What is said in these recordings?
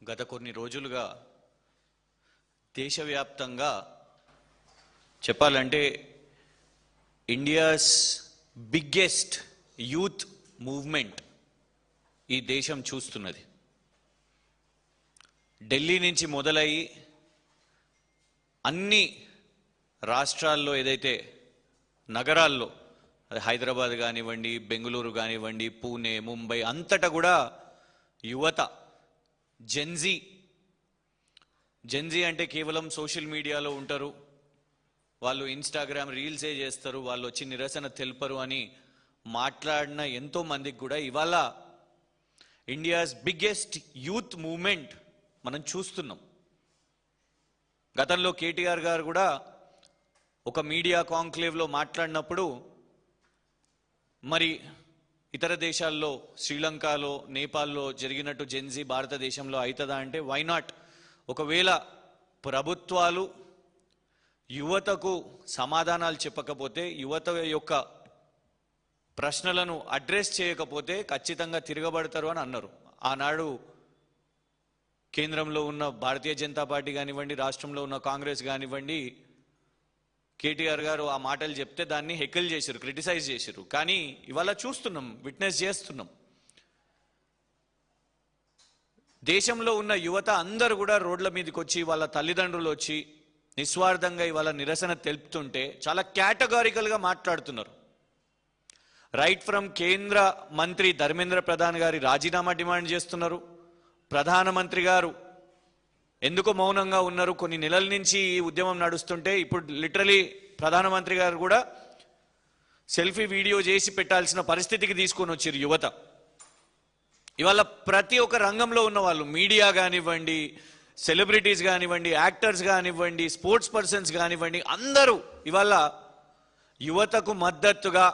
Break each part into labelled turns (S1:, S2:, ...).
S1: గత కొన్ని రోజులుగా దేశవ్యాప్తంగా చెప్పాలంటే ఇండియాస్ బిగ్గెస్ట్ యూత్ మూవ్మెంట్ ఈ దేశం చూస్తున్నది. ఢిల్లీ నుంచి మొదలయ్యి అన్ని రాష్ట్రాల్లో ఏదైతే నగరాల్లో హైదరాబాద్ కానివ్వండి, బెంగళూరు కానివ్వండి, పూణే, ముంబై అంతటా కూడా యువత జెన్జీ అంటే కేవలం సోషల్ మీడియాలో ఉంటారు, వాళ్ళు ఇన్స్టాగ్రామ్ రీల్సే చేస్తారు, వాళ్ళు వచ్చి నిరసన తెలుపరు అని మాట్లాడిన ఎంతో మందికి కూడా ఇవాళ ఇండియాస్ బిగ్గెస్ట్ యూత్ మూవ్మెంట్ మనం చూస్తున్నాం. గతంలో కేటీఆర్ గారు కూడా ఒక మీడియా కాంక్లేవ్లో మాట్లాడినప్పుడు మరి ఇతర దేశాల్లో శ్రీలంకలో, నేపాల్లో జరిగినట్టు జెన్జీ భారతదేశంలో అవుతుందా అంటే వై నాట్? ఒకవేళ ప్రభుత్వాలు యువతకు సమాధానాలు చెప్పకపోతే, యువత యొక్క ప్రశ్నలను అడ్రస్ చేయకపోతే ఖచ్చితంగా తిరగబడతారు అని అన్నారు. ఆనాడు కేంద్రంలో ఉన్న భారతీయ జనతా పార్టీ కానివ్వండి, రాష్ట్రంలో ఉన్న కాంగ్రెస్ కానివ్వండి, కేటీఆర్ గారు ఆ మాటలు చెప్తే దాన్ని హెకిల్ చేశారు, క్రిటిసైజ్ చేశారు. కానీ ఇవాళ చూస్తున్నాం, విట్నెస్ చేస్తున్నాం. దేశంలో ఉన్న యువత అందరూ కూడా రోడ్ల మీదకి వచ్చి, వాళ్ళ తల్లిదండ్రులు వచ్చి నిస్వార్థంగా ఇవాళ నిరసన తెలుపుతుంటే చాలా కేటగారికల్గా మాట్లాడుతున్నారు. రైట్ ఫ్రమ్ కేంద్ర మంత్రి ధర్మేంద్ర ప్రధాన్ గారి రాజీనామా డిమాండ్ చేస్తున్నారు. ప్రధానమంత్రి గారు ఎందుకు మౌనంగా ఉన్నారు? కొన్ని నెలల నుంచి ఈ ఉద్యమం నడుస్తుంటే ఇప్పుడు లిటరలీ ప్రధానమంత్రి గారు కూడా సెల్ఫీ వీడియో చేసి పెట్టాల్సిన పరిస్థితికి తీసుకొని వచ్చారు యువత. ఇవాళ ప్రతి ఒక్క రంగంలో ఉన్న వాళ్ళు, మీడియా కానివ్వండి, సెలబ్రిటీస్ కానివ్వండి, యాక్టర్స్ కానివ్వండి, స్పోర్ట్స్ పర్సన్స్ కానివ్వండి, అందరూ ఇవాళ యువతకు మద్దతుగా,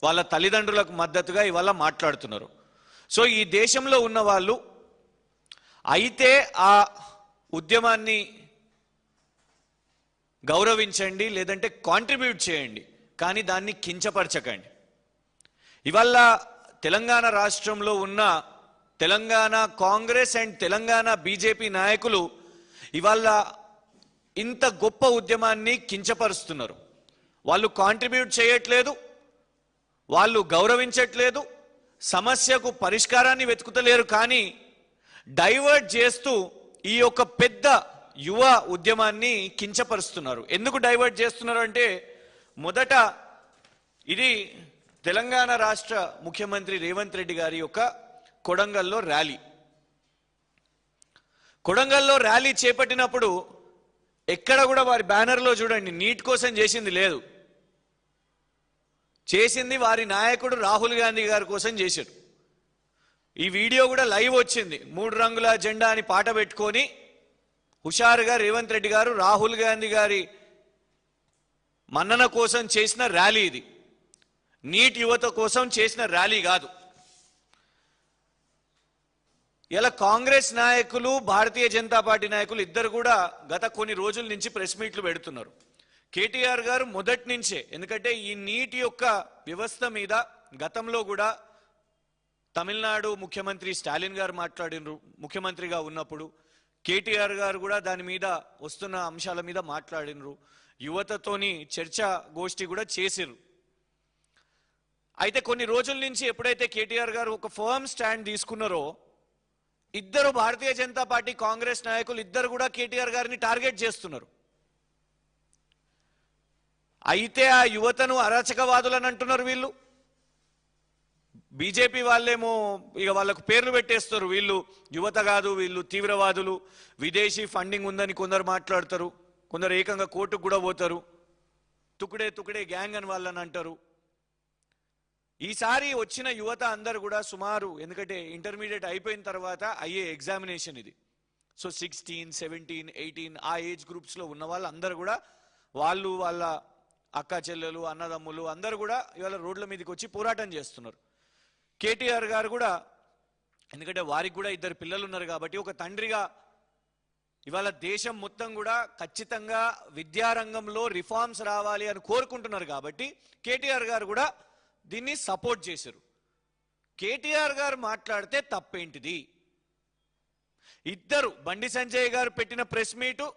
S1: వాళ్ళ తల్లిదండ్రులకు మద్దతుగా ఇవాళ మాట్లాడుతున్నారు. సో ఈ దేశంలో ఉన్న వాళ్ళు అయితే ఆ ఉద్యమాన్ని గౌరవించండి, లేదంటే కాంట్రిబ్యూట్ చేయండి, కానీ దాన్ని కించపరచకండి. ఇవాళ తెలంగాణ రాష్ట్రంలో ఉన్న తెలంగాణ కాంగ్రెస్ అండ్ తెలంగాణ బీజేపీ నాయకులు ఇవాళ ఇంత గొప్ప ఉద్యమాన్ని కించపరుస్తున్నారు. వాళ్ళు కాంట్రిబ్యూట్ చేయట్లేదు, వాళ్ళు గౌరవించట్లేదు, సమస్యకు పరిష్కారాన్ని వెతుకుతలేరు, కానీ డైవర్ట్ చేస్తూ ఈ యొక్క పెద్ద యువ ఉద్యమాన్ని కించపరుస్తున్నారు. ఎందుకు డైవర్ట్ చేస్తున్నారు అంటే, మొదట ఇది తెలంగాణ రాష్ట్ర ముఖ్యమంత్రి రేవంత్ రెడ్డి గారి యొక్క కొడంగల్లో ర్యాలీ. కొడంగల్లో ర్యాలీ చేపట్టినప్పుడు ఎక్కడ కూడా వారి బ్యానర్లో చూడండి, నీట్ కోసం చేసింది లేదు, చేసింది వారి నాయకుడు రాహుల్ గాంధీ గారి కోసం చేశారు. ఈ వీడియో కూడా లైవ్ వచ్చింది. 3 రంగుల జెండా అని పాట పెట్టుకొని హుషారుగా రేవంత్ రెడ్డి గారు రాహుల్ గాంధీ గారి మన్నన కోసం చేసిన ర్యాలీ ఇది. నీట్ యువత కోసం చేసిన ర్యాలీ కాదు. ఇలా కాంగ్రెస్ నాయకులు, భారతీయ జనతా పార్టీ నాయకులు ఇద్దరు కూడా గత కొన్ని రోజుల నుంచి ప్రెస్ మీట్లు పెడుతున్నారు. కేటీఆర్ గారు మొదటి నుంచే, ఎందుకంటే ఈ నీట్ యొక్క వ్యవస్థ మీద గతంలో కూడా తమిళనాడు ముఖ్యమంత్రి స్టాలిన్ గారు మాట్లాడినరు. ముఖ్యమంత్రిగా ఉన్నప్పుడు కేటీఆర్ గారు కూడా దాని మీద వస్తున్న అంశాల మీద మాట్లాడినరు. యువతతోని చర్చా గోష్ఠి కూడా చేసిరు. అయితే కొన్ని రోజుల నుంచి ఎప్పుడైతే కేటీఆర్ గారు ఒక ఫర్మ్ స్టాండ్ తీసుకున్నారో, ఇద్దరు భారతీయ జనతా పార్టీ కాంగ్రెస్ నాయకులు ఇద్దరు కూడా కేటీఆర్ గారిని టార్గెట్ చేస్తున్నారు. అయితే ఆ యువతను అరాచకవాదులని అంటున్నారు వీళ్ళు. బీజేపీ వాళ్ళేమో ఇక వాళ్ళకు పేర్లు పెట్టేస్తారు, వీళ్ళు యువత కాదు, వీళ్ళు తీవ్రవాదులు, విదేశీ ఫండింగ్ ఉందని కొందరు మాట్లాడతారు, కొందరు ఏకంగా కోర్టుకు కూడా పోతారు, తుకుడే గ్యాంగ్ అని వాళ్ళని అంటారు. ఈసారి వచ్చిన యువత అందరు కూడా సుమారు, ఎందుకంటే ఇంటర్మీడియట్ అయిపోయిన తర్వాత అయ్యే ఎగ్జామినేషన్ ఇది, సో 16, 17, 18 ఆ ఏజ్ గ్రూప్స్లో ఉన్న వాళ్ళు అందరు కూడా, వాళ్ళు వాళ్ళ అక్క చెల్లెలు, అన్నదమ్ములు అందరూ కూడా ఇవాళ రోడ్ల మీదకి వచ్చి పోరాటం చేస్తున్నారు. కేటీఆర్ గారు కూడా, ఎందుకంటే వారికి కూడా 2 పిల్లలు ఉన్నారు కాబట్టి, ఒక తండ్రిగా ఇవాళ దేశం మొత్తం కూడా ఖచ్చితంగా విద్యారంగంలో రిఫార్మ్స్ రావాలి అని కోరుకుంటున్నారు కాబట్టి కేటీఆర్ గారు కూడా దీన్ని సపోర్ట్ చేశారు. కేటీఆర్ గారు మాట్లాడితే తప్పేంటిది? ఇద్దరు బండి సంజయ్ గారు పెట్టిన ప్రెస్ మీటు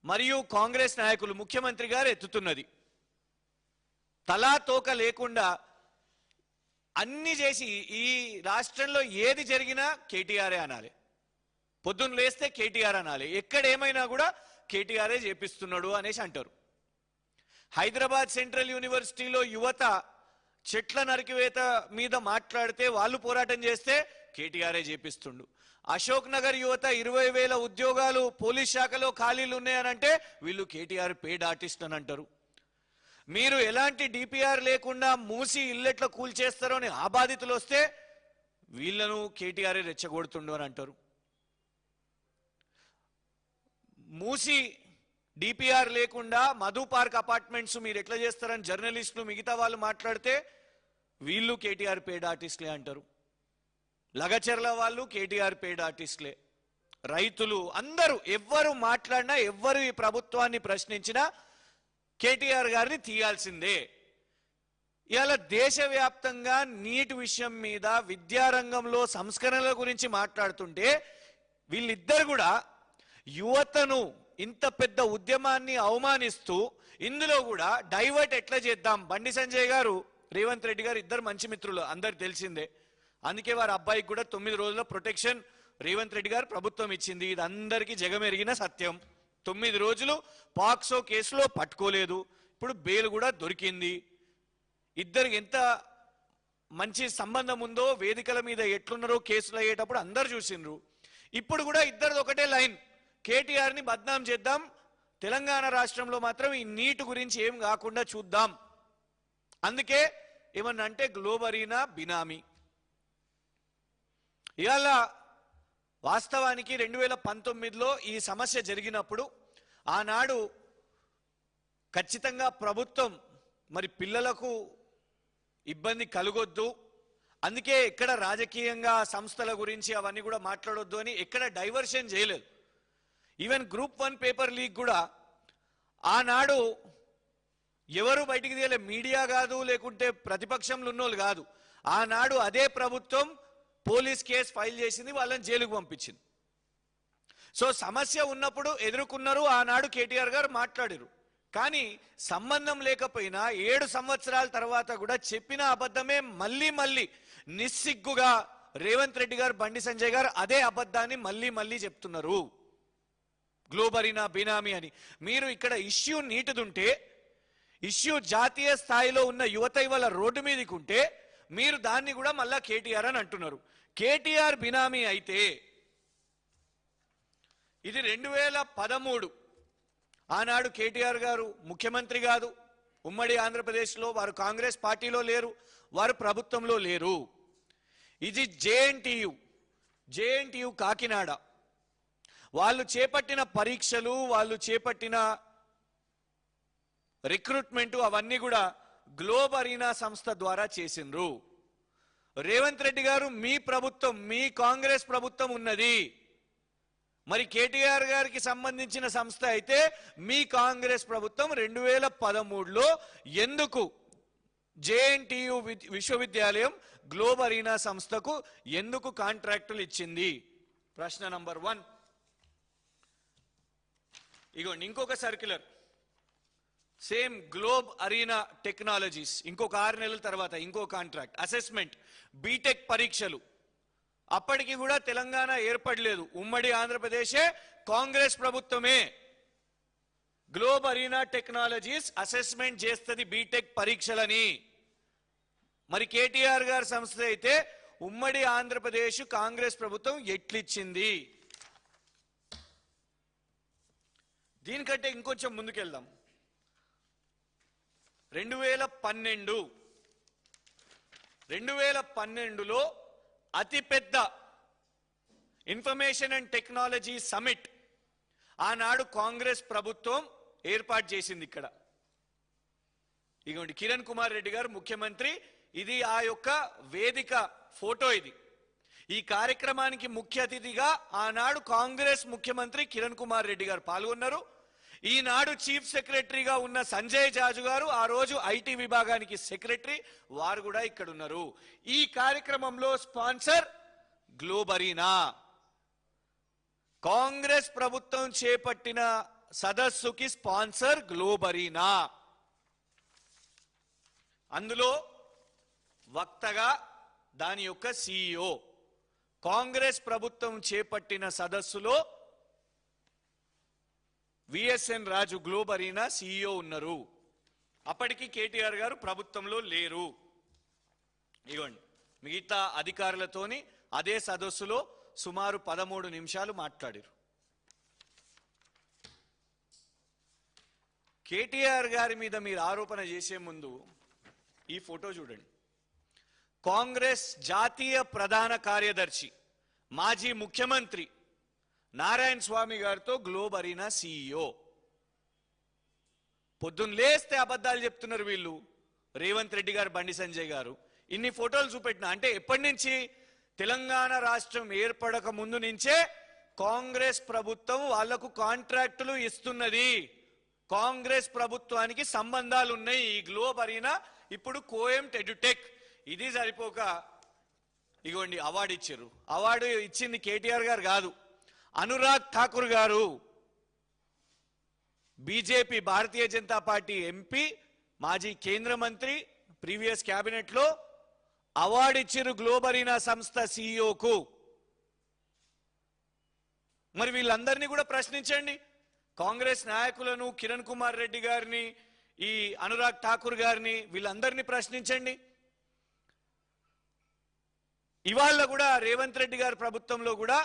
S1: మరియు కాంగ్రెస్ నాయకులు ముఖ్యమంత్రి గారు ఎత్తుతున్నది. తలా తోక లేకుండా అన్ని చేసి ఈ రాష్ట్రంలో ఏది జరిగినా కేటీఆరే అనాలి, పొద్దున్న లేస్తే కేటీఆర్ అనాలి, ఎక్కడేమైనా కూడా కేటీఆరే చేపిస్తున్నాడు అనేసి అంటారు. హైదరాబాద్ సెంట్రల్ యూనివర్సిటీలో యువత చెట్ల నరికివేత మీద మాట్లాడితే వాళ్ళు పోరాటం చేస్తే కేటీఆరే చేపిస్తుండు. అశోక్ నగర్ యువత 20,000 ఉద్యోగాలు పోలీస్ శాఖలో ఖాళీలు ఉన్నాయనంటే వీళ్ళు కేటీఆర్ పేడ్ ఆర్టిస్ట్ అని అంటారు. మీరు ఎలాంటి డిపిఆర్ లేకుండా మూసి ఇల్లెట్లా కూల్చేస్తారో అని ఆ బాధితులు వస్తే వీళ్ళను కేటీఆర్ రెచ్చగొడుతుండు అని అంటారు. మూసి డిపిఆర్ లేకుండా మధు పార్క్ అపార్ట్మెంట్స్ మీరు ఎట్లా చేస్తారని జర్నలిస్టులు మిగతా వాళ్ళు మాట్లాడితే వీళ్ళు కేటీఆర్ పేడ్ ఆర్టిస్ట్లే అంటారు. లగచర్ల వాళ్ళు కేటీఆర్ పేడ్ ఆర్టిస్ట్లే. రైతులు అందరూ ఎవ్వరు మాట్లాడినా ఎవ్వరు ఈ ప్రభుత్వాన్ని ప్రశ్నించినా కేటీఆర్ గారిని తీయాల్సిందే. ఇవాళ దేశవ్యాప్తంగా నీటి విషయం మీద విద్యారంగంలో సంస్కరణల గురించి మాట్లాడుతుంటే వీళ్ళిద్దరు కూడా యువతను ఇంత పెద్ద ఉద్యమాన్ని అవమానిస్తూ ఇందులో కూడా డైవర్ట్ ఎట్లా చేద్దాం. బండి సంజయ్ గారు రేవంత్ రెడ్డి గారు ఇద్దరు మంచి మిత్రులు అందరికి తెలిసిందే. అందుకే వారి అబ్బాయికి కూడా 9 రోజుల ప్రొటెక్షన్ రేవంత్ రెడ్డి గారు ప్రభుత్వం ఇచ్చింది. ఇది అందరికీ జగమెరిగిన సత్యం. 9 రోజులు పాక్సో కేసులో పట్టుకోలేదు, ఇప్పుడు బెయిల్ కూడా దొరికింది. ఇద్దరికి ఎంత మంచి సంబంధం ఉందో వేదికల మీద ఎట్లున్నారో కేసులు అయ్యేటప్పుడు అందరు చూసిండ్రు. ఇప్పుడు కూడా ఇద్దరిది ఒకటే లైన్, కేటీఆర్ని బద్నాం చేద్దాం, తెలంగాణ రాష్ట్రంలో మాత్రం ఈ నీటి గురించి ఏం కాకుండా చూద్దాం. అందుకే ఏమన్నా అంటే గ్లోబరీనా బినామీ. ఇవాళ వాస్తవానికి 2019లో ఈ సమస్య జరిగినప్పుడు ఆనాడు ఖచ్చితంగా ప్రభుత్వం మరి పిల్లలకు ఇబ్బంది కలగొద్దు, అందుకే ఎక్కడ రాజకీయంగా సంస్థల గురించి అవన్నీ కూడా మాట్లాడొద్దు అని ఎక్కడ డైవర్షన్ చేయలేదు. ఈవెన్ గ్రూప్ 1 పేపర్ లీక్ కూడా ఆనాడు ఎవరు బయటికి తీయలే, మీడియా కాదు లేకుంటే ప్రతిపక్షంలో ఉన్నోళ్ళు కాదు. ఆనాడు అదే ప్రభుత్వం పోలీస్ కేసు ఫైల్ చేసింది, వాళ్ళని జైలుకు పంపించింది. సో సమస్య ఉన్నప్పుడు ఎదుర్కొన్నారు, ఆనాడు కేటీఆర్ గారు మాట్లాడారు. కానీ సంబంధం లేకపోయినా 7 సంవత్సరాల తర్వాత కూడా చెప్పిన అబద్ధమే మళ్ళీ మళ్ళీ నిస్సిగ్గుగా రేవంత్ రెడ్డి గారు బండి సంజయ్ గారు అదే అబద్ధాన్ని మళ్ళీ మళ్ళీ చెప్తున్నారు, గ్లోబరీనా బినామీ అని. మీరు ఇక్కడ ఇష్యూ నీటిదుంటే, ఇష్యూ జాతీయ స్థాయిలో ఉన్న యువత ఇవాళ రోడ్డు మీదకి ఉంటే మీరు దాన్ని కూడా మళ్ళా కేటీఆర్ అని అంటున్నారు. కేటీఆర్ బినామీ అయితే ఇది 2013 ఆనాడు కేటీఆర్ గారు ముఖ్యమంత్రి కాదు, ఉమ్మడి ఆంధ్రప్రదేశ్లో వారు కాంగ్రెస్ పార్టీలో లేరు, వారు ప్రభుత్వంలో లేరు. ఇది జేఎన్టీయు కాకినాడ వాళ్ళు చేపట్టిన పరీక్షలు, వాళ్ళు చేపట్టిన రిక్రూట్మెంట్ అవన్నీ కూడా గ్లోబ్ అరీనా సంస్థ ద్వారా చేసిండ్రు. రేవంత్ రెడ్డి గారు మీ ప్రభుత్వం, మీ కాంగ్రెస్ ప్రభుత్వం ఉన్నది, మరి కేటీఆర్ గారికి సంబంధించిన సంస్థ అయితే మీ కాంగ్రెస్ ప్రభుత్వం 2013లో ఎందుకు జేఎన్టీయు విశ్వవిద్యాలయం గ్లోబ్ అరీనా సంస్థకు ఎందుకు కాంట్రాక్టులు ఇచ్చింది? ప్రశ్న నంబర్ 1. ఇగోండి ఇంకొక circular, same Globe Arena Technologies ఇంకొక 6 నెలల తర్వాత ఇంకో కాంట్రాక్ట్, అసెస్మెంట్ బీటెక్ పరీక్షలు. అప్పటికి కూడా తెలంగాణ ఏర్పడలేదు, ఉమ్మడి ఆంధ్రప్రదేశే, కాంగ్రెస్ ప్రభుత్వమే గ్లోబ్ అరీనా టెక్నాలజీస్ అసెస్మెంట్ చేస్తుంది బీటెక్ పరీక్షలని. మరి కేటీఆర్ గారి సంస్థ అయితే ఉమ్మడి ఆంధ్రప్రదేశ్ కాంగ్రెస్ ప్రభుత్వం ఎట్లిచ్చింది? దీనికంటే ఇంకొంచెం ముందుకెళ్దాం. 2012లో అతిపెద్ద ఇన్ఫర్మేషన్ అండ్ టెక్నాలజీ సమిట్ ఆనాడు కాంగ్రెస్ ప్రభుత్వం ఏర్పాటు చేసింది. ఇక్కడ ఇదిగోండి కిరణ్ కుమార్ రెడ్డి గారు ముఖ్యమంత్రి, ఇది ఆ యొక్క వేదిక ఫోటో. ఇది ఈ కార్యక్రమానికి ముఖ్య అతిథిగా ఆనాడు కాంగ్రెస్ ముఖ్యమంత్రి కిరణ్ కుమార్ రెడ్డి గారు పాల్గొన్నారు. ఈనాడు చీఫ్ సెక్రటరీగా ఉన్న సంజయ్ జాజు గారు ఆ రోజు ఐటీ విభాగానికి సెక్రటరీ, వారు కూడా ఇక్కడ ఉన్నారు. ఈ కార్యక్రమంలో స్పాన్సర్ గ్లోబ్ అరీనా. కాంగ్రెస్ ప్రభుత్వం చేపట్టిన సదస్సుకి స్పాన్సర్ గ్లోబ్ అరీనా. అందులో వక్తగా దాని యొక్క CEO. కాంగ్రెస్ ప్రభుత్వం చేపట్టిన సదస్సులో విఎస్ఎన్ రాజు గ్లోబ్ అరీనా CEO ఉన్నారు. అప్పటికి కేటీఆర్ గారు ప్రభుత్వంలో లేరు. ఇవ్వండి, మిగతా అధికారులతోని అదే సదస్సులో సుమారు 13 నిమిషాలు మాట్లాడారు. కేటీఆర్ గారి మీద మీరు ఆరోపణ చేసే ముందు ఈ ఫోటో చూడండి. కాంగ్రెస్ జాతీయ ప్రధాన కార్యదర్శి మాజీ ముఖ్యమంత్రి నారాయణ స్వామి గారితో గ్లోబ్ అరీనా CEO. పొద్దున్న లేస్తే అబద్ధాలు చెప్తున్నారు వీళ్ళు. రేవంత్ రెడ్డి గారు, బండి సంజయ్ గారు ఇన్ని ఫోటోలు చూపెట్టిన అంటే ఎప్పటి నుంచి? తెలంగాణ రాష్ట్రం ఏర్పడక ముందు నుంచే కాంగ్రెస్ ప్రభుత్వం వాళ్లకు కాంట్రాక్టులు ఇస్తున్నది. కాంగ్రెస్ ప్రభుత్వానికి సంబంధాలు ఉన్నాయి. ఈ గ్లోబ్ అరీనా ఇప్పుడు కోఎంట్ ఎడ్యుటెక్. ఇది సరిపోక ఇగోండి అవార్డు ఇచ్చారు. అవార్డు ఇచ్చింది కేటీఆర్ గారు కాదు, అనురాగ్ ఠాకూర్ గారు, BJP Bharatiya Janata party MP, మాజీ కేంద్ర మంత్రి, ప్రీవియస్ క్యాబినెట్ లో అవార్డు ఇచ్చారు గ్లోబ్ అరీనా సంస్థ CEOకు. మరి వీళ్ళందరినీ కూడా ప్రశ్నించండి. కాంగ్రెస్ నాయకులను, కిరణ్ కుమార్ రెడ్డి గారిని, ఈ అనురాగ్ ఠాకూర్ గారిని, వీళ్ళందరినీ ప్రశ్నించండి. ఇవాళ కూడా రేవంత్ రెడ్డి గారి ప్రభుత్వంలో కూడా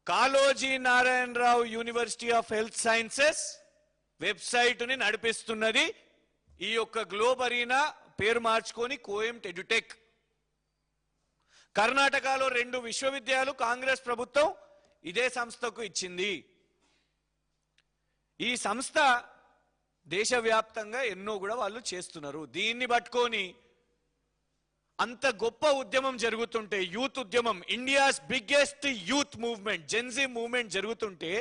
S1: Kaloji Narayana Rao university of health sciences వెబ్సైట్ని నడిపిస్తున్నది ఈ యొక్క గ్లోబ్ అరీనా, పేరు మార్చుకొని కోఎంట్ ఎడ్యుటెక్. కర్ణాటకలో 2 విశ్వవిద్యాలయాలు కాంగ్రెస్ ప్రభుత్వం ఇదే సంస్థకు ఇచ్చింది. ఈ సంస్థ దేశవ్యాప్తంగా ఎన్నో కూడా వాళ్ళు చేస్తున్నారు. దీన్ని పట్టుకొని అంత గొప్ప ఉద్యమం జరుగుతుంటే, యూత్ ఉద్యమం, India's biggest youth movement, Gen Z movement జరుగుతుంటే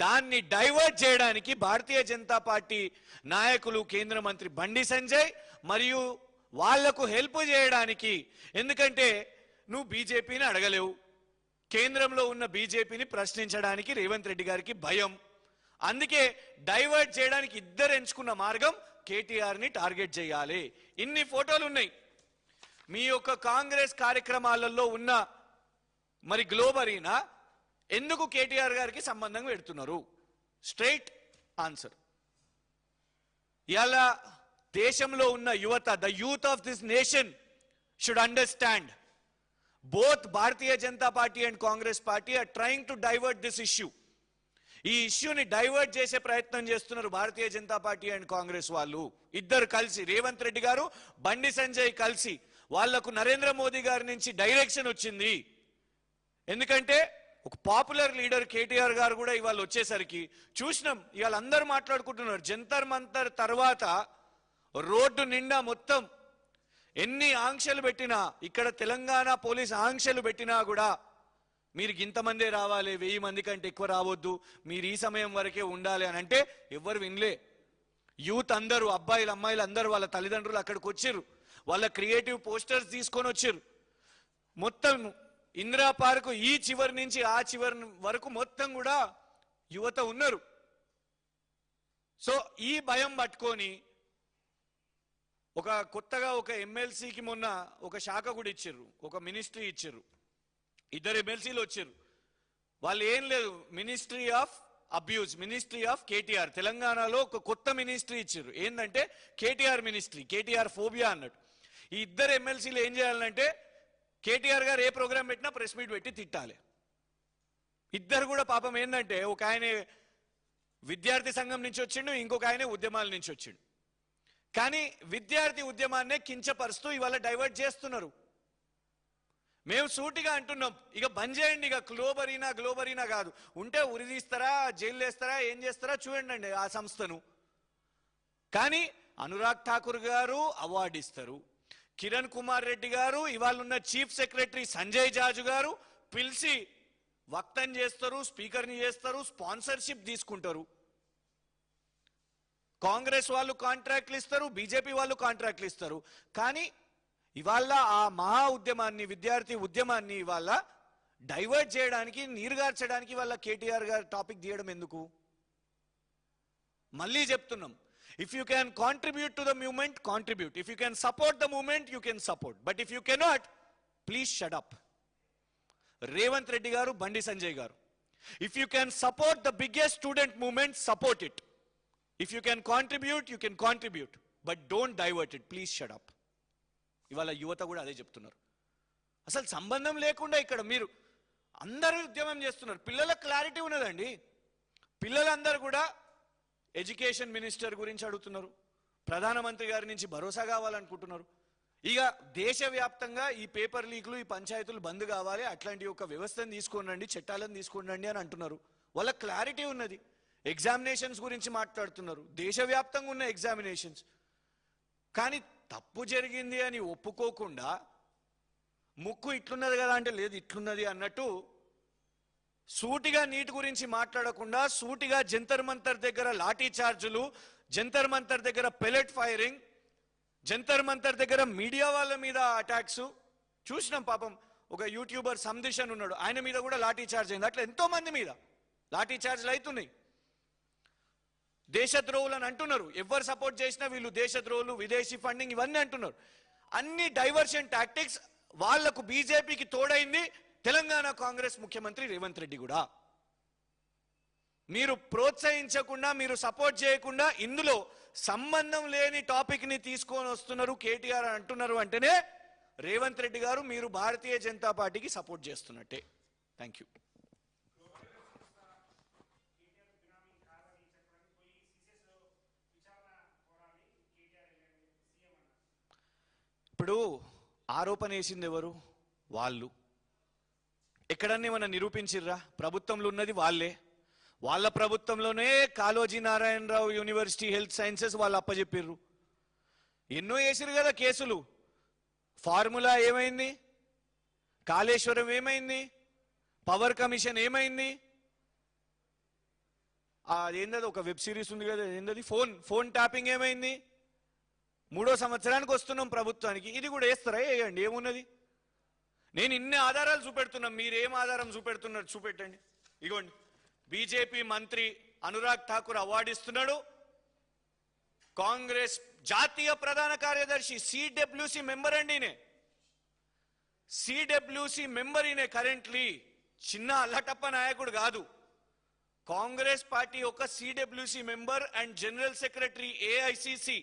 S1: దాన్ని డైవర్ట్ చేయడానికి భారతీయ జనతా పార్టీ నాయకులు, కేంద్ర మంత్రి బండి సంజయ్ మరియు వాళ్లకు హెల్ప్ చేయడానికి, ఎందుకంటే నువ్వు బీజేపీని అడగలేవు, కేంద్రంలో ఉన్న బీజేపీని ప్రశ్నించడానికి రేవంత్ రెడ్డి గారికి భయం. అందుకే డైవర్ట్ చేయడానికి ఇద్దరు ఎంచుకున్న మార్గం కేటీఆర్ని టార్గెట్ చేయాలి. ఇన్ని ఫోటోలు ఉన్నాయి మీ యొక్క కాంగ్రెస్ కార్యక్రమాలలో ఉన్న. మరి గ్లోబ్ అరీనా ఎందుకు కేటీఆర్ గారికి సంబంధం పెడుతున్నారు? Straight answer. ఇలా దేశంలో ఉన్న యువత, the youth of this nation should understand both Bharatiya Janata Party and Congress Party are trying to divert this issue. ఈ ఇష్యూని డైవర్ట్ చేసే ప్రయత్నం చేస్తున్నారు భారతీయ జనతా పార్టీ అండ్ కాంగ్రెస్ వాళ్ళు. ఇద్దరు కలిసి, రేవంత్ రెడ్డి గారు, బండి సంజయ్ కలిసి, వాళ్లకు నరేంద్ర మోదీ గారి నుంచి డైరెక్షన్ వచ్చింది. ఎందుకంటే ఒక పాపులర్ లీడర్ కేటీఆర్ గారు కూడా ఇవాళ వచ్చేసరికి చూసినాం. ఇవాళ అందరూ మాట్లాడుకుంటున్నారు. జంతర్ మంతర్ తర్వాత రోడ్డు నిండా మొత్తం ఎన్ని ఆంక్షలు పెట్టినా, ఇక్కడ తెలంగాణ పోలీస్ ఆంక్షలు పెట్టినా కూడా మీరు ఇంతమందే రావాలి, 1000 మంది కంటే ఎక్కువ రావద్దు, మీరు ఈ సమయం వరకే ఉండాలి అని అంటే ఎవరు వినలే. యూత్ అందరూ, అబ్బాయిలు అమ్మాయిలు అందరూ వాళ్ళ తల్లిదండ్రులు అక్కడికి వచ్చారు. వాళ్ళ క్రియేటివ్ పోస్టర్స్ తీసుకొని వచ్చారు. మొత్తం ఇందిరా పార్కు ఈ చివరి నుంచి ఆ చివరి వరకు మొత్తం కూడా యువత ఉన్నారు. సో ఈ భయం పట్టుకొని ఒక కొత్తగా ఒక ఎమ్మెల్సీకి మొన్న ఒక శాఖ కూడా ఇచ్చారు, ఒక మినిస్ట్రీ ఇచ్చారు. 2 ఎమ్మెల్సీలు వచ్చారు. వాళ్ళు ఏం లేదు, ministry of abuse, ministry of KTR. తెలంగాణలో ఒక కొత్త మినిస్ట్రీ ఇచ్చారు. ఏంటంటే కేటీఆర్ మినిస్ట్రీ, కేటీఆర్ ఫోబియా అన్నట్టు. ఈ 2 ఎమ్మెల్సీలు ఏం చేయాలంటే కేటీఆర్ గారు ఏ ప్రోగ్రామ్ పెట్టినా ప్రెస్ మీట్ పెట్టి తిట్టాలి. ఇద్దరు కూడా పాపం ఏంటంటే ఒక ఆయన విద్యార్థి సంఘం నుంచి వచ్చిండు, ఇంకొక ఆయన ఉద్యమాల నుంచి వచ్చిండు. కానీ విద్యార్థి ఉద్యమాన్నే కించపరుస్తూ ఇవాళ డైవర్ట్ చేస్తున్నారు. మేము సూటిగా అంటున్నాం, ఇక బంద్ చేయండి. ఇక గ్లోబ్ అరీనా కాదు, ఉంటే ఉరిదీస్తారా, జైలు వేస్తారా, ఏం చేస్తారా చూడండి ఆ సంస్థను. కానీ అనురాగ్ ఠాకూర్ గారు అవార్డు ఇస్తారు, కిరణ్ కుమార్ రెడ్డి గారు, ఇవాళ ఉన్న చీఫ్ సెక్రటరీ సంజయ్ జాజు గారు పిలిచి వక్తం చేస్తారు, స్పీకర్ని చేస్తారు, స్పాన్సర్షిప్ తీసుకుంటారు. కాంగ్రెస్ వాళ్ళు కాంట్రాక్ట్లు ఇస్తారు, బీజేపీ వాళ్ళు కాంట్రాక్ట్లు ఇస్తారు. కానీ ఇవాళ ఆ మహా ఉద్యమాన్ని, విద్యార్థి ఉద్యమాన్ని ఇవాళ డైవర్ట్ చేయడానికి, నీరుగార్చడానికి వాళ్ళ కేటీఆర్ గారు టాపిక్ తీయడం ఎందుకు? మళ్ళీ చెప్తున్నాం, if you can contribute to the movement, contribute. If you can support the movement, you can support. But if you cannot, please shut up. Revanth Reddy గారు, బండి సంజయ్ గారు, if you can support the biggest student movement, support it. If you can contribute, you can contribute, but don't divert it. Please shut up. ఇవాళ యువత కూడా అదే చెప్తున్నారు. అసలు సంబంధం లేకుండా ఇక్కడ మీరు అందరూ ఉద్యమం చేస్తున్నారు. పిల్లలకు క్లారిటీ ఉన్నదండి. పిల్లలందరూ కూడా ఎడ్యుకేషన్ మినిస్టర్ గురించి అడుగుతున్నారు, ప్రధానమంత్రి గారి నుంచి భరోసా కావాలనుకుంటున్నారు. ఇక దేశవ్యాప్తంగా ఈ పేపర్ లీకులు, ఈ పంచాయతీలు బంద్ కావాలి, అట్లాంటి ఒక వ్యవస్థను తీసుకొని రండి, చట్టాలను తీసుకొని రండి అని అంటున్నారు. వాళ్ళ క్లారిటీ ఉన్నది. ఎగ్జామినేషన్స్ గురించి మాట్లాడుతున్నారు, దేశవ్యాప్తంగా ఉన్న ఎగ్జామినేషన్స్. కానీ తప్పు జరిగింది అని ఒప్పుకోకుండా ముక్కు ఇట్లున్నది కదా అంటే లేదు ఇట్లున్నది అన్నట్టు సూటిగా నీటి గురించి మాట్లాడకుండా సూటిగా జంతర్ మంతర్ దగ్గర లాఠీ చార్జులు, జంతర్ మంతర్ దగ్గర పెలెట్ ఫైరింగ్, జంతర్ మంతర్ దగ్గర మీడియా వాళ్ళ మీద అటాక్స్ చూసినాం. పాపం ఒక యూట్యూబర్ సందిషన్ ఉన్నాడు, ఆయన మీద కూడా లాఠీ చార్జ్ అయింది. అట్లా ఎంతో మంది మీద లాఠీ చార్జ్లు అవుతున్నాయి. దేశద్రోహులు అని అంటున్నారు. ఎవరు సపోర్ట్ చేసినా వీళ్ళు దేశద్రోహులు, విదేశీ ఫండింగ్ ఇవన్నీ అంటున్నారు. అన్ని డైవర్షన్ టాక్టిక్స్. వాళ్లకు బీజేపీకి తోడైంది తెలంగాణ కాంగ్రెస్ ముఖ్యమంత్రి రేవంత్ రెడ్డి కూడా. మీరు ప్రోత్సహించకుండా, మీరు సపోర్ట్ చేయకుండా ఇందులో సంబంధం లేని టాపిక్ ని తీసుకొని వస్తున్నారు కేటీఆర్ అంటున్నారు అంటేనే రేవంత్ రెడ్డి గారు మీరు భారతీయ జనతా పార్టీకి సపోర్ట్ చేస్తున్నట్టే. Thank you. ఇప్పుడు ఆరోపణ వేసింది ఎవరు? వాళ్ళు. ఎక్కడన్నా ఏమన్నా నిరూపించిర్రా? ప్రభుత్వంలో ఉన్నది వాళ్ళే. వాళ్ళ ప్రభుత్వంలోనే Kaloji Narayana Rao university health sciences వాళ్ళు అప్పచెప్పిర్రు. ఎన్నో వేసిరు కదా కేసులు. ఫార్ములా ఏమైంది? కాళేశ్వరం ఏమైంది? పవర్ కమిషన్ ఏమైంది? ఏందది ఒక వెబ్ సిరీస్ ఉంది కదా, ఏందది ఫోన్ ట్యాపింగ్ ఏమైంది? 3వ సంవత్సరానికి వస్తున్నాం ప్రభుత్వానికి. ఇది కూడా వేస్తారా? వేయండి, ఏమున్నది? నేను ఇన్ని ఆధారాలు చూపెడుతున్నా, మీరేం ఆధారం చూపెడుతున్నారు చూపెట్టండి. ఇగోండి, బీజేపీ మంత్రి అనురాగ్ ఠాకూర్ అవార్డు ఇస్తున్నాడు. కాంగ్రెస్ జాతీయ ప్రధాన కార్యదర్శి సిడబ్ల్యూసి మెంబర్ అండి. సిడబ్ల్యూసి మెంబర్ ఈయన కరెంట్లీ. చిన్న అల్లటప్ప నాయకుడు కాదు. కాంగ్రెస్ పార్టీ ఒక CWC member and general secretary AICC.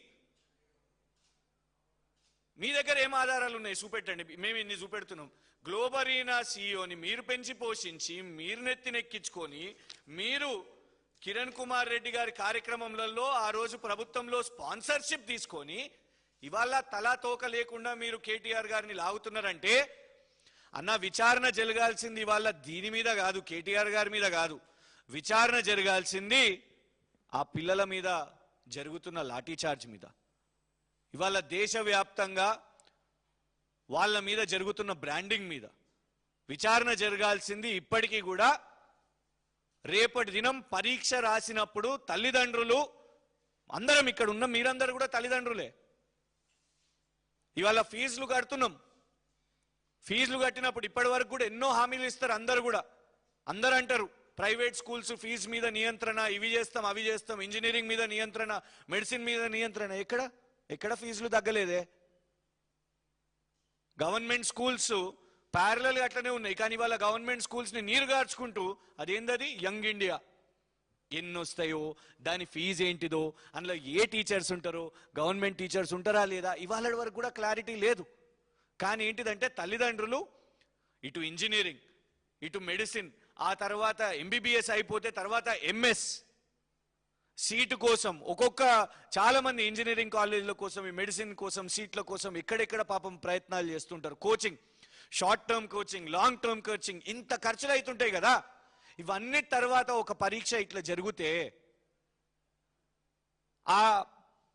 S1: మీ దగ్గర ఏం ఆధారాలు ఉన్నాయి చూపెట్టండి. మేము ఇన్ని చూపెడుతున్నాం. గ్లోబరీనా సీఈఓని మీరు పెంచి పోషించి, మీరు నెత్తినెక్కించుకొని, మీరు కిరణ్ కుమార్ రెడ్డి గారి కార్యక్రమంలో ఆ రోజు ప్రభుత్వంలో స్పాన్సర్షిప్ తీసుకొని ఇవాళ తలా తోక లేకుండా మీరు కేటీఆర్ గారిని లాగుతున్నారంటే, అన్న విచారణ జరగాల్సింది ఇవాళ దీని మీద కాదు, కేటీఆర్ గారి మీద కాదు. విచారణ జరగాల్సింది ఆ పిల్లల మీద జరుగుతున్న లాఠీ చార్జ్ మీద. ఇవాళ దేశవ్యాప్తంగా వాళ్ళ మీద జరుగుతున్న బ్రాండింగ్ మీద విచారణ జరగాల్సింది. ఇప్పటికీ కూడా రేపటి దినం పరీక్ష రాసినప్పుడు తల్లిదండ్రులు అందరం, ఇక్కడ ఉన్న మీరందరూ కూడా తల్లిదండ్రులే. ఇవాళ ఫీజులు కడుతున్నాం. ఫీజులు కట్టినప్పుడు ఇప్పటి వరకు కూడా ఎన్నో హామీలు ఇస్తారు. అందరూ అంటారు ప్రైవేట్ స్కూల్స్ ఫీజు మీద నియంత్రణ, ఇవి చేస్తాం అవి చేస్తాం, ఇంజనీరింగ్ మీద నియంత్రణ, మెడిసిన్ మీద నియంత్రణ. ఎక్కడ ఫీజులు తగ్గలేదే. గవర్నమెంట్ స్కూల్స్ ప్యారలల్ గా అట్లనే ఉన్నాయి. కానీ వాళ్ళ గవర్నమెంట్ స్కూల్స్ ని నీరుగార్చుకుంటూ అదేందది యంగ్ ఇండియా. ఎన్ని వస్తాయో, దాని ఫీజు ఏంటిదో, అందులో ఏ టీచర్స్ ఉంటారో, గవర్నమెంట్ టీచర్స్ ఉంటారా లేదా, ఇవాళ వరకు కూడా క్లారిటీ లేదు. కానీ ఏంటిదంటే తల్లిదండ్రులు ఇటు ఇంజనీరింగ్, ఇటు మెడిసిన్, ఆ తర్వాత ఎంబీబీఎస్ అయిపోతే తర్వాత ఎంఎస్ సీటు కోసం చాలా మంది ఇంజనీరింగ్ కాలేజీల కోసం, ఈ మెడిసిన్ కోసం, సీట్ల కోసం ఎక్కడెక్కడ పాపం ప్రయత్నాలు చేస్తుంటారు. Coaching, short term coaching, long term coaching, ఇంత ఖర్చులు అవుతుంటాయి కదా. ఇవన్నీ తర్వాత ఒక పరీక్ష ఇట్లా జరిగితే ఆ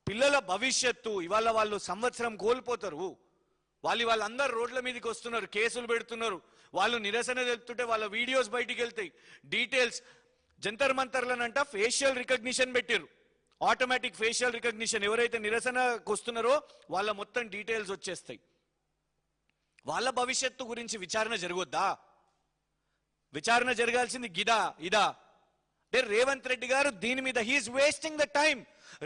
S1: పిల్లల భవిష్యత్తు ఇవాళ వాళ్ళు సంవత్సరం కోల్పోతారు. వాళ్ళందరూ రోడ్ల మీదకి వస్తున్నారు, కేసులు పెడుతున్నారు. వాళ్ళు నిరసన తెలుపుతుంటే వాళ్ళ వీడియోస్ బయటికి వెళ్తాయి. డీటెయిల్స్ జంతర్ మంతర్లనంట ఫేషియల్ రికగ్నిషన్ పెట్టారు. Automatic facial recognition. ఎవరైతే నిరసనకు వస్తున్నారో వాళ్ళ మొత్తం డీటెయిల్స్ వచ్చేస్తాయి. వాళ్ళ భవిష్యత్తు గురించి విచారణ జరగొద్దా? విచారణ జరగాల్సింది గిదా ఇదా అంటే రేవంత్ రెడ్డి గారు దీని మీద he's wasting the time.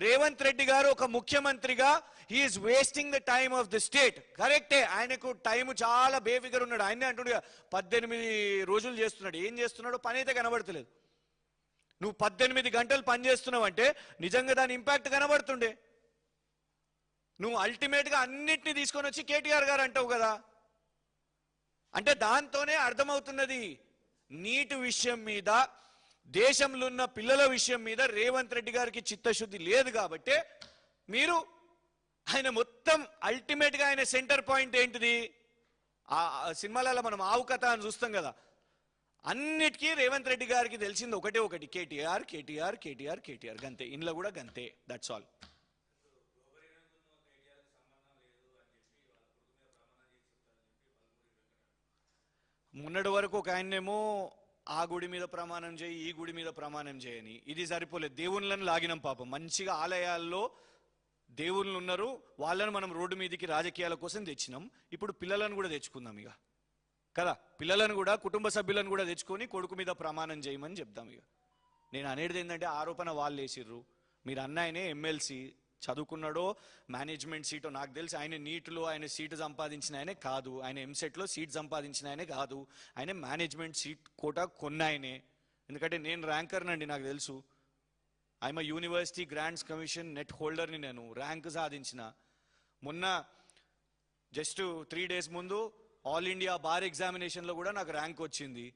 S1: Revanth Reddy గారు ఒక ముఖ్యమంత్రిగా he's wasting the time of the state. కరెక్టే, ఆయనకు టైం చాలా బేఫిగర్ ఉన్నాడు. ఆయనే అంటున్నాడు 18 రోజులు చేస్తున్నాడు. ఏం చేస్తున్నాడు? పని అయితే కనబడతలేదు. నువ్వు 18 గంటలు పని చేస్తున్నావు అంటే నిజంగా దాని ఇంపాక్ట్ కనబడుతుండే. నువ్వు అల్టిమేట్గా అన్నిటినీ తీసుకొని వచ్చి కేటీఆర్ గారు అంటావు కదా. అంటే దాంతోనే అర్థమవుతున్నది నీటి విషయం మీద, దేశంలో ఉన్న పిల్లల విషయం మీద రేవంత్ రెడ్డి గారికి చిత్తశుద్ధి లేదు. కాబట్టి మీరు ఆయన మొత్తం అల్టిమేట్గా ఆయన సెంటర్ పాయింట్ ఏంటిది? ఆ సినిమాలలో మనం ఆవు కథ అని చూస్తాం కదా, అన్నిటికీ రేవంత్ రెడ్డి గారికి తెలిసింది ఒకటి, కేటీఆర్ కేటీఆర్ కేటీఆర్ కేటీఆర్, గంతే. ఇంట్లో కూడా గంతే, దట్స్ ఆల్. మొన్నటి వరకు ఒక ఆయన్నేమో ఆ గుడి మీద ప్రమాణం చేయి, ఈ గుడి మీద ప్రమాణం చేయని, ఇది సరిపోలేదు. దేవుళ్ళని లాగినాం పాపం. మంచిగా ఆలయాల్లో దేవుళ్ళు ఉన్నారు, వాళ్ళని మనం రోడ్డు మీదకి రాజకీయాల కోసం తెచ్చినాం. ఇప్పుడు పిల్లలను కూడా తెచ్చుకుందాం ఇక కదా. పిల్లలను కూడా, కుటుంబ సభ్యులను కూడా తెచ్చుకొని కొడుకు మీద ప్రమాణం చేయమని చెప్దాం ఇక. నేను అనేది ఏంటంటే ఆరోపణ వాళ్ళు వేసిర్రు. మీరు అన్నాయనే ఎమ్మెల్సీ చదువుకున్నాడో మేనేజ్మెంట్ సీటో నాకు తెలిసి ఆయన నీట్లో ఆయన సీటు సంపాదించిన ఆయనే కాదు, ఆయన ఎంసెట్లో సీట్ సంపాదించిన ఆయనే కాదు, ఆయన మేనేజ్మెంట్ సీట్ కోటా కొన్నాయనే. ఎందుకంటే నేను ర్యాంకర్నండి, నాకు తెలుసు. I'm university grants commission NET హోల్డర్ని, నేను ర్యాంక్ సాధించిన. మొన్న జస్ట్ 3 days ముందు ఆల్ ఇండియా బార్ ఎగ్జామినేషన్లో కూడా నాకు ర్యాంక్ వచ్చింది.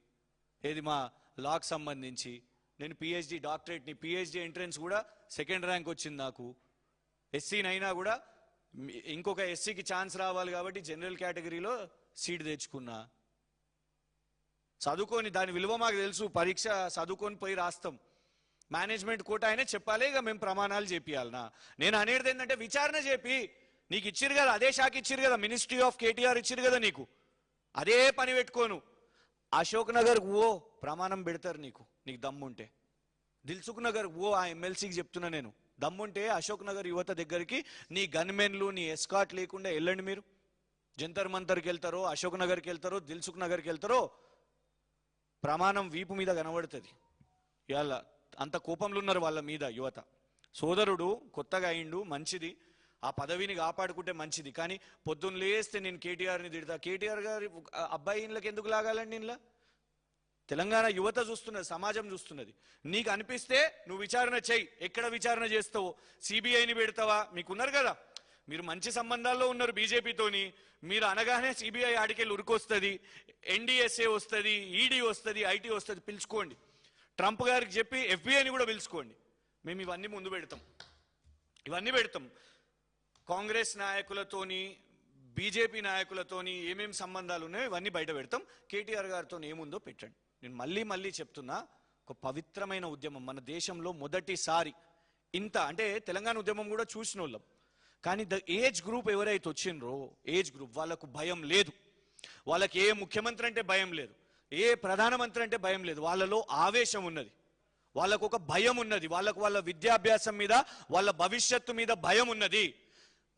S1: ఏది మా లాకి సంబంధించి. నేను పిహెచ్డి డాక్టరేట్ని, పిహెచ్డి ఎంట్రన్స్ కూడా 2nd ర్యాంక్ వచ్చింది నాకు. ఎస్సీనైనా కూడా ఇంకొక ఎస్సీకి ఛాన్స్ రావాలి కాబట్టి జనరల్ కేటగిరీలో సీట్ తెచ్చుకున్నా. చదువుకొని దాని విలువ మాకు తెలుసు, పరీక్ష చదువుకొని పోయి రాస్తాం. మేనేజ్మెంట్ కోట అయినా చెప్పాలి, ఇక మేము ప్రమాణాలు చేపియాలనా? నేను అనేది ఏంటంటే విచారణ చేపి, నీకు ఇచ్చిరు కదా అదే శాఖ ఇచ్చిరు కదా, మినిస్ట్రీ ఆఫ్ కేటీఆర్ ఇచ్చిరు కదా నీకు, అదే పని పెట్టుకోను. అశోక్ నగర్ ఓ ప్రమాణం పెడతారు నీకు దమ్ముంటే. దిల్సుఖ్ నగర్ ఓ ఆ ఎమ్మెల్సీకి చెప్తున్నా నేను, దమ్ముంటే అశోక్ నగర్ యువత దగ్గరికి నీ గన్మెన్లు నీ ఎస్కాట్ లేకుండా వెళ్ళండి. మీరు జంతర్ మంతర్కి వెళ్తారో, అశోక్ నగర్కి వెళ్తారో, దిల్సుఖ్ నగర్కి వెళ్తారో, ప్రమాణం వీపు మీద కనబడుతుంది. ఇవాళ అంత కోపంలో ఉన్నారు వాళ్ళ మీద యువత. సోదరుడు కొత్తగా అయిండు, మంచిది, ఆ పదవిని కాపాడుకుంటే మంచిది. కానీ పొద్దున్న లేస్తే నేను కేటీఆర్ని తిడతా, కేటీఆర్ గారి అబ్బాయి ఇళ్ళకి ఎందుకు లాగాలండి? ఇంట్లో తెలంగాణ యువత చూస్తున్నది, సమాజం చూస్తున్నది. నీకు అనిపిస్తే నువ్వు విచారణ చెయ్యి. ఎక్కడ విచారణ చేస్తావో, సిబిఐని పెడతావా? మీకున్నారు కదా, మీరు మంచి సంబంధాల్లో ఉన్నారు బీజేపీతోని. మీరు అనగానే సిబిఐ ఆడికెళ్ళి ఉరికొస్తుంది, ఎన్డీఎస్ఏ వస్తుంది, ఈడీ వస్తుంది, ఐటీ వస్తుంది. పిలుచుకోండి, ట్రంప్ గారికి చెప్పి ఎఫ్బిఐని కూడా పిలుచుకోండి. మేము ఇవన్నీ ముందు పెడతాం, ఇవన్నీ పెడతాం. కాంగ్రెస్ నాయకులతోని, బీజేపీ నాయకులతోని ఏమేమి సంబంధాలు ఉన్నాయో ఇవన్నీ బయట పెడతాం. కేటీఆర్ గారితో ఏముందో పెట్టండి. నేను మళ్ళీ చెప్తున్నా, ఒక పవిత్రమైన ఉద్యమం మన దేశంలో మొదటిసారి ఇంత, అంటే తెలంగాణ ఉద్యమం కూడా చూసిన వాళ్ళం. కానీ ద ఏజ్ గ్రూప్ ఎవరైతే వచ్చిండ్రో, ఏజ్ గ్రూప్ వాళ్ళకు భయం లేదు. వాళ్ళకి ఏ ముఖ్యమంత్రి అంటే భయం లేదు, ఏ ప్రధానమంత్రి అంటే భయం లేదు. వాళ్ళలో ఆవేశం ఉన్నది, వాళ్ళకు ఒక భయం ఉన్నది, వాళ్ళకు వాళ్ళ విద్యాభ్యాసం మీద, వాళ్ళ భవిష్యత్తు మీద భయం ఉన్నది.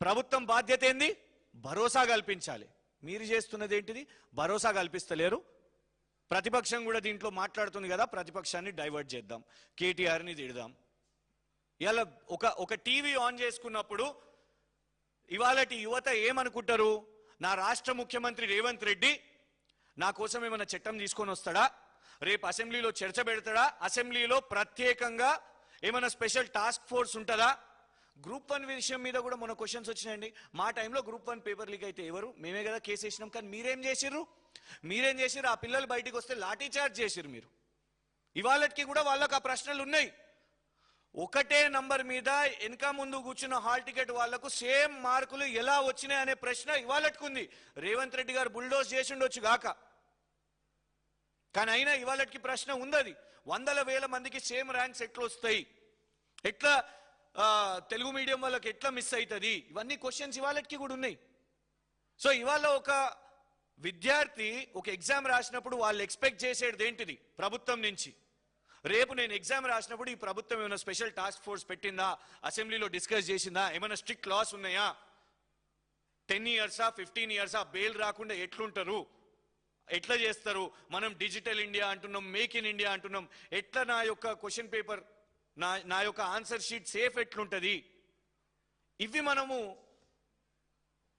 S1: ప్రభుత్వం బాధ్యత ఏంది? భరోసా కల్పించాలి. మీరు చేస్తున్నది ఏంటిది? భరోసా కల్పిస్తలేరు. ప్రతిపక్షం కూడా దీంట్లో మాట్లాడుతుంది కదా, ప్రతిపక్షాన్ని డైవర్ట్ చేద్దాం, కేటీఆర్ని తిడదాం. ఇలా ఒక టీవీ ఆన్ చేసుకున్నప్పుడు ఇవాళటి యువత ఏమనుకుంటారు? నా రాష్ట్ర ముఖ్యమంత్రి రేవంత్ రెడ్డి నా కోసం ఏమైనా చట్టం తీసుకొని వస్తాడా, రేపు అసెంబ్లీలో చర్చ పెడతాడా, అసెంబ్లీలో ప్రత్యేకంగా ఏమైనా స్పెషల్ టాస్క్ ఫోర్స్ ఉంటుందా? గ్రూప్ 1 విషయం మీద కూడా మన క్వశ్చన్స్ వచ్చినాయండి. మా టైంలో గ్రూప్ 1 పేపర్ లీక్ అయితే ఎవరు? మేమే కదా కేసు వేసినాం. కానీ మీరేం చేసిర్రు? ఆ పిల్లలు బయటికి వస్తే లాఠీ చార్జ్ చేసిర్రు మీరు. ఇవాళకి కూడా వాళ్ళకు ఆ ప్రశ్నలు ఉన్నాయి. ఒకటే నంబర్ మీద వెనక ముందు కూర్చున్న హాల్ టికెట్ వాళ్లకు సేమ్ మార్కులు ఎలా వచ్చినాయి అనే ప్రశ్న ఇవాళకి ఉంది. రేవంత్ రెడ్డి గారు బుల్డోజ్ చేసి ఉండొచ్చు గాక, కానీ అయినా ఇవాళకి ప్రశ్న ఉంది. 100,000 మందికి సేమ్ ర్యాంక్స్ ఎట్లా వస్తాయి, ఎట్లా తెలుగు మీడియం వాళ్ళకి ఎట్లా మిస్ అవుతుంది, ఇవన్నీ క్వశ్చన్స్ ఇవాళకి కూడా ఉన్నాయి. సో ఇవాళ ఒక విద్యార్థి ఒక ఎగ్జామ్ రాసినప్పుడు వాళ్ళు ఎక్స్పెక్ట్ చేసేది ఏంటిది ప్రభుత్వం నుంచి? రేపు నేను ఎగ్జామ్ రాసినప్పుడు ఈ ప్రభుత్వం ఏమైనా స్పెషల్ టాస్క్ ఫోర్స్ పెట్టిందా, అసెంబ్లీలో డిస్కస్ చేసిందా, ఏమైనా స్ట్రిక్ట్ లాస్ ఉన్నాయా, 10 years 15 years బెయిల్ రాకుండా ఎట్లుంటారు, ఎట్లా చేస్తారు, మనం డిజిటల్ ఇండియా అంటున్నాం, మేక్ ఇన్ ఇండియా అంటున్నాం, ఎట్లా నా యొక్క క్వశ్చన్ పేపర్ నా యొక్క ఆన్సర్ షీట్ సేఫ్ ఎట్లుంటుంది, ఇవి మనము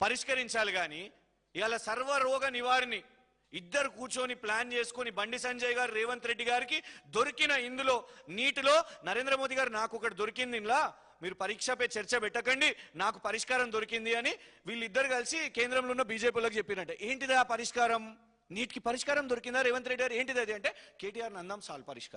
S1: పరిష్కరించాలి. కానీ ఇవాళ సర్వరోగ నివారణి ఇద్దరు కూర్చొని ప్లాన్ చేసుకొని బండి సంజయ్ గారు రేవంత్ రెడ్డి గారికి దొరికిన ఇందులో నీటిలో నరేంద్ర మోదీ గారు నాకు ఒకటి దొరికింది, ఇలా మీరు పరీక్షపై చర్చ పెట్టకండి, నాకు పరిష్కారం దొరికింది అని వీళ్ళిద్దరు కలిసి కేంద్రంలో ఉన్న బీజేపీలకు చెప్పినట్టే. ఏంటిది ఆ పరిష్కారం? నీటికి పరిష్కారం దొరికిందా రేవంత్ రెడ్డి గారు? ఏంటిది అది అంటే కేటీఆర్ నందాం సాల్ పరిష్కారం.